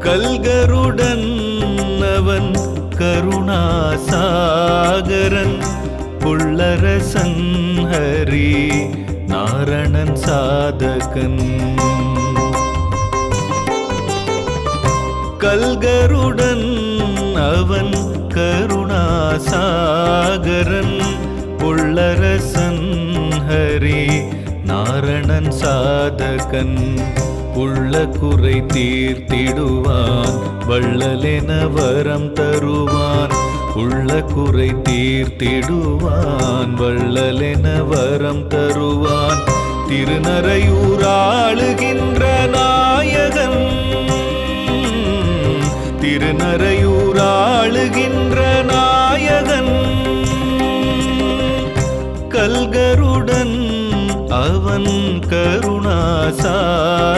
கல்கருடன் அவன் கருணாசாகரன் புள்ளரசன் ஹரி நாரணன் சாதகன். கல்கருடன் அவன் கருணாசாகரன் புள்ளரசன் ஹரி நாரணன் சாதகன். உள்ள குறை தீர்த்திடுவான் வள்ளலென வரம் தருவான். உள்ள குறை தீர்த்திடுவான் வள்ளலென வரம் தருவான். திருநறையூர் ஆளுகின்ற நாயகன், திருநறையூர் ஆளுகின்ற நாயகன். கல்கருடன் அவன் கரு